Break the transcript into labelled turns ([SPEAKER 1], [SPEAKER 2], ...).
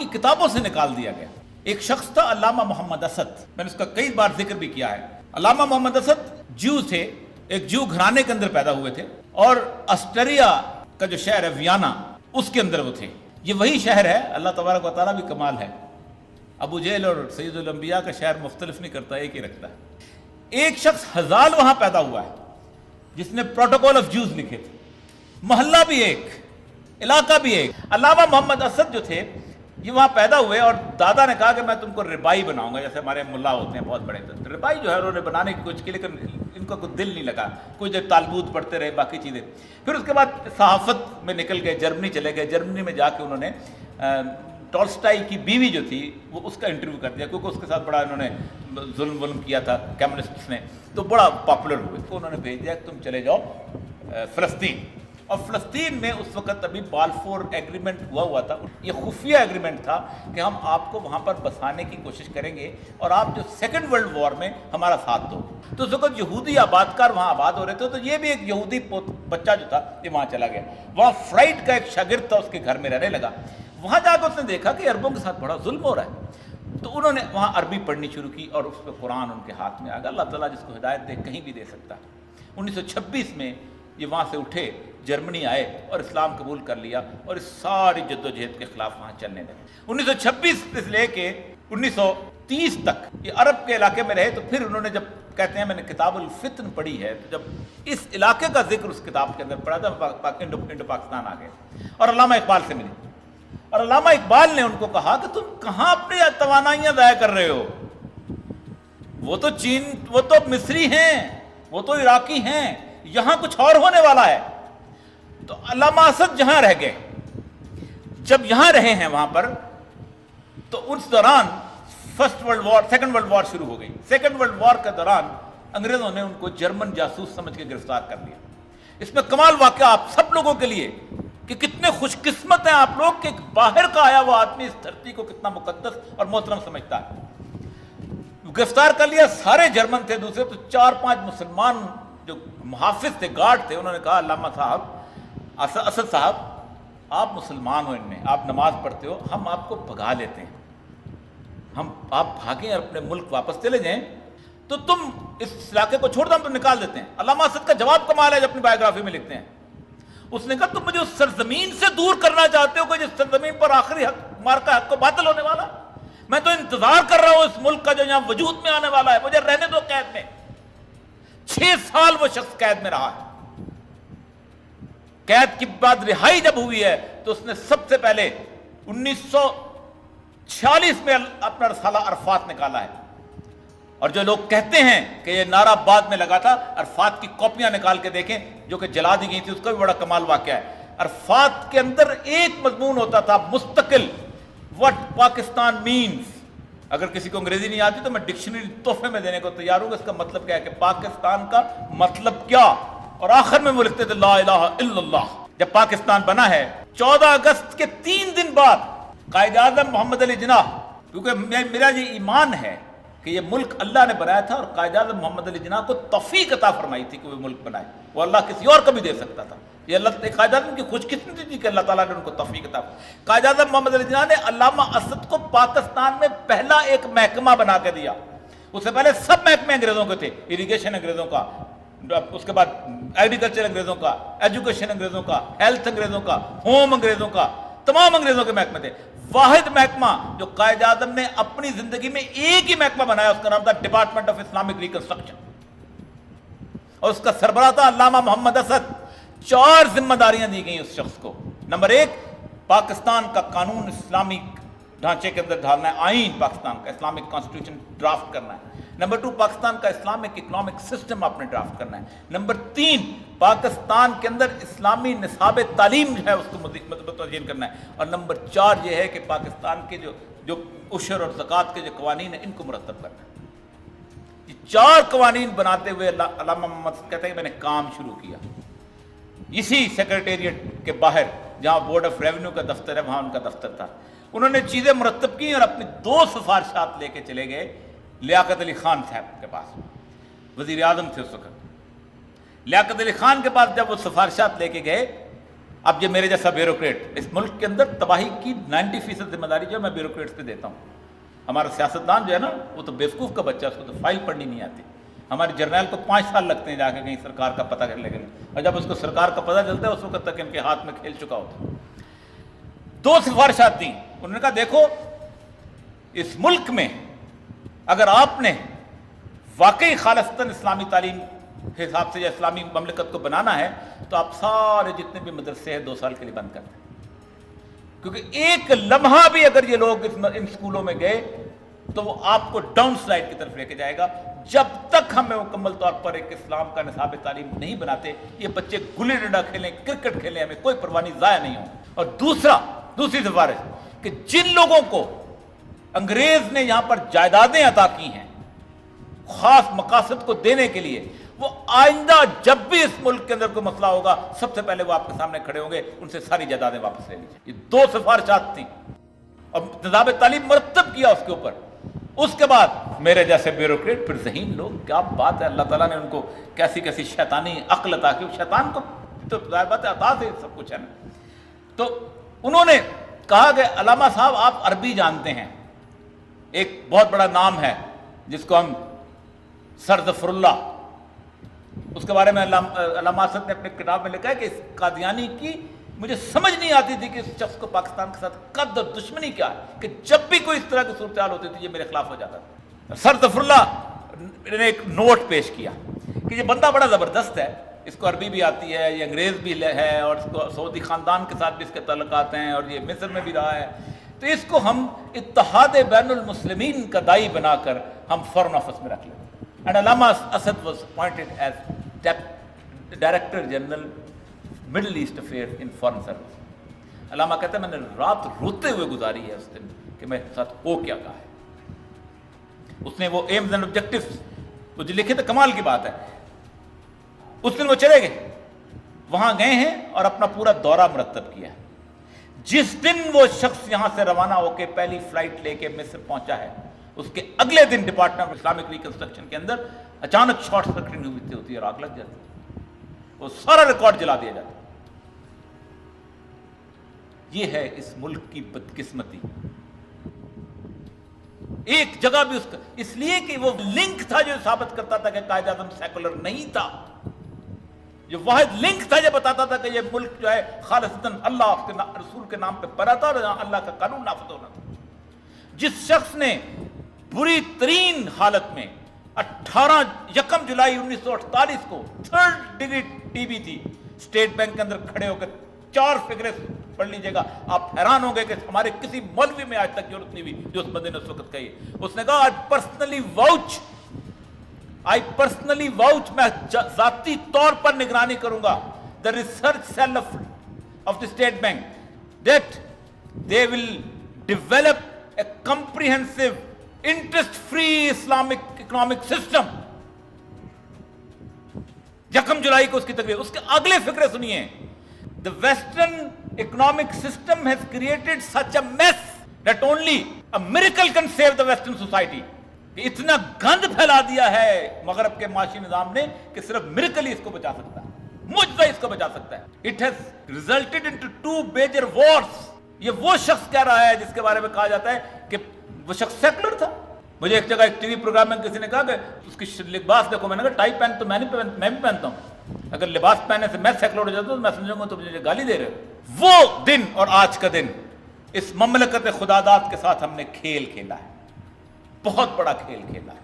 [SPEAKER 1] کی کتابوں سے نکال دیا گیا۔ ایک شخص تھا علامہ محمد اسد، میں نے اس کا کئی بار ذکر بھی کیا ہے۔ علامہ محمد اسد جیو تھے، ایک جیو گھرانے کے اندر پیدا ہوئے تھے، اور آسٹریا کا جو شہر ہے ویانا، اس کے اندر وہ تھے۔ یہ وہی شہر ہے، اللہ تبارک و تعالیٰ بھی کمال ہے، ابو جہل اور سید الانبیاء کا شہر مختلف نہیں کرتا، ایک ہی رکھتا ہے۔ ایک شخص ہزال وہاں پیدا ہوا ہے جس نے پروٹوکول آف جیوز لکھے تھے، محلہ بھی ایک، علاقہ بھی ایک۔ علامہ محمد اسد جو تھے یہ وہاں پیدا ہوئے، اور دادا نے کہا کہ میں تم کو ربائی بناؤں گا، جیسے ہمارے ملا ہوتے ہیں بہت بڑے، تو ربائی جو ہے انہوں نے بنانے کی کوشش کی، لیکن ان کو کوئی دل نہیں لگا، کوئی جو تالبوت پڑھتے رہے، باقی چیزیں۔ پھر اس کے بعد صحافت میں نکل گئے، جرمنی چلے گئے۔ جرمنی میں جا کے انہوں نے ٹولسٹائی کی بیوی جو تھی وہ اس کا انٹرویو کر دیا، کیونکہ اس کے ساتھ بڑا انہوں نے ظلم کیا تھا کمیونسٹس نے، تو بڑا پاپولر ہوئے، تو انہوں نے بھیج دیا کہ تم چلے جاؤ فلسطین۔ اور فلسطین میں اس وقت ابھی بالفور ایگریمنٹ ہوا تھا، یہ خفیہ ایگریمنٹ تھا کہ ہم آپ کو وہاں پر بسانے کی کوشش کریں گے اور آپ جو سیکنڈ ورلڈ وار میں ہمارا ساتھ دو۔ تو اس وقت یہودی آباد کار وہاں آباد ہو رہے تھے، تو یہ بھی ایک یہودی بچہ جو تھا یہ وہاں چلا گیا۔ وہاں فرائڈ کا ایک شاگرد تھا، اس کے گھر میں رہنے لگا۔ وہاں جا کے اس نے دیکھا کہ عربوں کے ساتھ بڑا ظلم ہو رہا ہے، تو انہوں نے وہاں عربی پڑھنی شروع کی، اور اس پہ قرآن ان کے ہاتھ میں آ گیا۔ اللہ تعالیٰ جس کو ہدایت دے کہیں بھی دے سکتا ہے۔ 1926 میں یہ وہاں سے اٹھے، جرمنی آئے اور اسلام قبول کر لیا، اور اس ساری جد و جہد کے خلاف وہاں چلنے لگے۔ 1926 سے لے کے 1930 تک یہ عرب کے علاقے میں رہے۔ تو پھر انہوں نے جب کہتے ہیں میں نے کتاب الفتن پڑھی ہے، تو جب اس علاقے کا ذکر اس کتاب کے اندر پڑھا تھا، انڈو پاکستان آ گئے اور علامہ اقبال سے ملے، اور علامہ اقبال نے ان کو کہا کہ تم کہاں اپنی توانائیاں ضائع کر رہے ہو؟ وہ تو مصری ہیں، وہ تو عراقی ہیں، یہاں کچھ اور ہونے والا ہے۔ تو علامہ اسد جہاں رہ گئے، جب یہاں رہے ہیں وہاں پر، تو اس دوران سیکنڈ ورلڈ وار شروع ہو گئی۔ سیکنڈ ورلڈ وار کے دوران انگریزوں نے ان کو جرمن جاسوس سمجھ کے گرفتار کر لیا۔ اس میں کمال واقعہ آپ سب لوگوں کے لیے کہ کتنے خوش قسمت ہیں آپ لوگ کہ ایک باہر کا آیا وہ آدمی اس دھرتی کو کتنا مقدس اور محترم سمجھتا ہے۔ گرفتار کر لیا، سارے جرمن تھے، دوسرے تو 4-5 مسلمان جو محافظ تھے، گارڈ تھے، انہوں نے کہا علامہ صاحب، اسد صاحب، آپ مسلمان ہو، ان میں آپ نماز پڑھتے ہو، ہم آپ کو بھگا لیتے ہیں، آپ بھاگیں اور اپنے ملک واپس چلے جائیں، تو تم اس علاقے کو چھوڑ دو، ہم تو نکال دیتے ہیں۔ علامہ اسد کا جواب کمال ہے جو اپنی بایوگرافی میں لکھتے ہیں۔ اس نے کہا تم مجھے اس سرزمین سے دور کرنا چاہتے ہو کہ جس سرزمین پر آخری مارکا حق کو باطل ہونے والا، میں تو انتظار کر رہا ہوں اس ملک کا جو یہاں وجود میں آنے والا ہے، مجھے رہنے دو قید میں۔ 6 سال وہ شخص قید میں رہا ہے۔ قید کی بعد رہائی جب ہوئی ہے تو اس نے سب سے پہلے 1946 میں اپنا رسالہ عرفات نکالا ہے، اور جو لوگ کہتے ہیں کہ یہ نعرہ بعد میں لگا تھا، عرفات کی کاپیاں نکال کے دیکھیں جو کہ جلا دی گئی تھی، اس کا بھی بڑا کمال واقعہ ہے۔ عرفات کے اندر ایک مضمون ہوتا تھا مستقل، وٹ پاکستان مینز۔ اگر کسی کو انگریزی نہیں آتی تو میں ڈکشنری تحفے میں دینے کو تیار ہوں گا، اس کا مطلب کیا ہے کہ پاکستان کا مطلب کیا، اور آخر میں وہ لکھتے تھے لا الہ الا اللہ۔ جب پاکستان بنا ہے 14 اگست کے 3 دن بعد قائد اعظم محمد علی جناح، کیونکہ میرا یہ ایمان ہے کہ یہ ملک اللہ نے بنایا تھا، اور قائد اعظم محمد علی جناح کو توفیق عطا فرمائی تھی کہ وہ ملک بنائے، وہ اللہ کسی اور کو بھی دے سکتا تھا، یہ اللہ قائد اعظم کی خوش قسمتی تھی کہ اللہ تعالیٰ نے ان کو توفیق عطا فرمائی۔ قائد اعظم محمد علی جناح نے علامہ اسد کو پاکستان میں پہلا ایک محکمہ بنا کے دیا۔ اس سے پہلے سب محکمے انگریزوں کے تھے، اریگیشن انگریزوں کا، اس کے بعد ایگریکلچر انگریزوں کا، ایجوکیشن انگریزوں کا، ہیلتھ انگریزوں کا، ہوم انگریزوں کا، تمام انگریزوں کے محکمے تھے۔ واحد محکمہ جو قائد اعظم نے اپنی زندگی میں ایک ہی محکمہ بنایا، اس کا نام تھا ڈپارٹمنٹ آف اسلامک ریکنسٹرکشن، اور اس کا سربراہ تھا علامہ محمد اسد۔ 4 ذمہ داریاں دی گئیں اس شخص کو۔ نمبر 1، پاکستان کا قانون اسلامی ڈھانچے کے اندر ڈھالنا ہے، آئین پاکستان کا، اسلامک کانسٹیٹیوشن ڈرافٹ کرنا ہے۔ نمبر 2، پاکستان کا اسلامک اکنامک سسٹم آپ نے ڈرافٹ کرنا ہے۔ نمبر 3، پاکستان کے اندر اسلامی نصاب تعلیم جو ہے اس کو متعین کرنا ہے۔ اور نمبر 4 یہ ہے کہ پاکستان کے جو عشر اور زکوٰۃ کے جو قوانین ہیں ان کو مرتب کرنا ہے۔ یہ 4 قوانین بناتے ہوئے علامہ محمد کہتے ہیں کہ میں نے کام شروع کیا اسی سیکرٹیریٹ کے باہر جہاں بورڈ آف ریونیو کا دفتر ہے، وہاں ان کا دفتر تھا۔ انہوں نے چیزیں مرتب کی اور اپنی 2 سفارشات لے کے چلے گئے لیاقت علی خان صاحب کے پاس، وزیر اعظم تھے اس وقت۔ لیاقت علی خان کے پاس جب وہ سفارشات لے کے گئے اب یہ میرے جیسا بیوروکریٹ، اس ملک کے اندر تباہی کی 90% ذمہ داری جو ہے میں بیوروکریٹس پہ دیتا ہوں۔ ہمارا سیاستدان جو ہے نا وہ تو بیوقوف کا بچہ ہے، اس کو تو فائل پڑھنی نہیں آتی۔ ہمارے جرنیل کو 5 سال لگتے ہیں جا کے کہیں سرکار کا پتہ کر لے گئے، اور جب اس کو سرکار کا پتہ چلتا ہے اس وقت تک ان کے ہاتھ میں کھیل چکا ہوتا ہے۔ 2 سفارشات دیں، انہوں نے کہا دیکھو اس ملک میں اگر آپ نے واقعی خالصتاً اسلامی تعلیم کے حساب سے یا اسلامی مملکت کو بنانا ہے تو آپ سارے جتنے بھی مدرسے ہیں 2 سال کے لیے بند کر دیں، کیونکہ ایک لمحہ بھی اگر یہ لوگ ان اسکولوں میں گئے تو وہ آپ کو ڈاؤن سلائڈ کی طرف لے کے جائے گا۔ جب تک ہم مکمل طور پر ایک اسلام کا نصاب تعلیم نہیں بناتے، یہ بچے گلی ڈنڈا کھیلیں، کرکٹ کھیلیں، ہمیں کوئی پرواہ نہیں، ضائع نہیں ہوں۔ اور دوسری سفارش کہ جن لوگوں کو انگریز نے یہاں پر جائیدادیں عطا کی ہیں خاص مقاصد کو دینے کے لیے، وہ آئندہ جب بھی اس ملک کے اندر کوئی مسئلہ ہوگا سب سے پہلے وہ آپ کے سامنے کھڑے ہوں گے، ان سے ساری جائیدادیں واپس لے لیجیے۔ یہ 2 سفارشات تھیں اور نظام تعلیم مرتب کیا اس کے اوپر۔ اس کے بعد میرے جیسے بیوروکریٹ پھر ذہین لوگ، کیا بات ہے، اللہ تعالیٰ نے ان کو کیسی کیسی شیطانی عقل عطا کی۔ شیطان کو تو ظاہر بات ہے عطا سے سب کچھ ہے نا۔ تو انہوں نے کہا کہ علامہ صاحب آپ عربی جانتے ہیں، ایک بہت بڑا نام ہے جس کو ہم سر ظفر اللہ، اس کے بارے میں علامہ اسد نے اپنے کتاب میں لکھا ہے کہ اس قادیانی کی مجھے سمجھ نہیں آتی تھی کہ اس شخص کو پاکستان کے ساتھ قد اور دشمنی کیا ہے، کہ جب بھی کوئی اس طرح کی صورتحال ہوتی تھی یہ میرے خلاف ہو جاتا تھا۔ سر ظفر اللہ نے ایک نوٹ پیش کیا کہ یہ بندہ بڑا زبردست ہے، اس کو عربی بھی آتی ہے، یہ انگریز بھی ہے اور اس کو سعودی خاندان کے ساتھ بھی اس کے تعلقات ہیں اور یہ مصر میں بھی رہا ہے، تو اس کو ہم اتحاد بین المسلمین کا داعی بنا کر ہم فارن آفس میں رکھ لیتے ہیں۔ اینڈ علامہ Asad was appointed as director general Middle East affair in foreign service. علامہ کہتا ہے میں نے رات روتے ہوئے گزاری ہے اس دن کہ میں ساتھ ہو کیا کہا ہے۔ اس نے وہ ایمز اینڈ آبجیکٹیوز وہ جو لکھے تھے، کمال کی بات ہے، اس دن وہ چلے گئے، وہاں گئے ہیں اور اپنا پورا دورہ مرتب کیا ہے۔ جس دن وہ شخص یہاں سے روانہ ہو کے پہلی فلائٹ لے کے مصر پہنچا ہے، اس کے اگلے دن ڈپارٹمنٹ آف اسلامک ریکنسٹرکشن کے اندر اچانک شارٹ سرکٹنگ ہوتی ہے اور آگ لگ جاتی ہے، وہ سارا ریکارڈ جلا دیا جاتا ہے۔ یہ ہے اس ملک کی بدقسمتی۔ ایک جگہ بھی اس لیے کہ وہ لنک تھا جو ثابت کرتا تھا کہ قائد اعظم سیکولر نہیں تھا، جو واحد لنک تھا جو بتاتا تھا کہ یہ ملک جو ہے خالصتاً اللہ کے رسول کے نام پہ بنا تھا اور اللہ کا قانون نافذ ہونا تھا۔ جس شخص نے بری ترین حالت میں 1 جولائی 1948 کو 3rd ڈگری ٹی بی تھی، اسٹیٹ بینک کے اندر کھڑے ہو کر 4 فگریں پڑھ لیجئے گا، آپ حیران ہوں گے کہ ہمارے کسی مولوی میں آج تک ضرورت نہیں ہوئی جو اس بندے نے اس وقت کہی۔ اس نے کہا آئی پرسنلی واؤچ، میں ذاتی طور پر نگرانی کروں گا، the research cell of the state bank, that they will develop a comprehensive interest free Islamic economic system۔ 1 جولائی کو اس کی تقریر، اس کے اگلے فقرے سنیے، the western economic system has created such a mess that only a miracle can save the western society۔ کہ اتنا گند پھیلا دیا ہے مغرب کے معاشی نظام نے کہ صرف میریکل ہی اس کو بچا سکتا ہے، معجزہ اس کو بچا سکتا ہے۔ It has resulted into 2 major wars۔ یہ وہ شخص کہہ رہا ہے جس کے بارے میں کہا جاتا ہے کہ وہ شخص سیکولر تھا۔ مجھے ایک جگہ ایک ٹی وی پروگرام میں کسی نے کہا کہ اس کی لباس دیکھو، میں نے کہا ٹائی پہن تو میں بھی پہنتا ہوں، اگر لباس پہننے سے میں سیکولر ہو جاتا ہوں تو میں سمجھوں گا تو مجھے گالی دے رہے ہو۔ وہ دن اور آج کا دن اس مملکت خداداد کے ساتھ ہم نے کھیل کھیلا ہے، بہت بڑا کھیل کھیلا ہے۔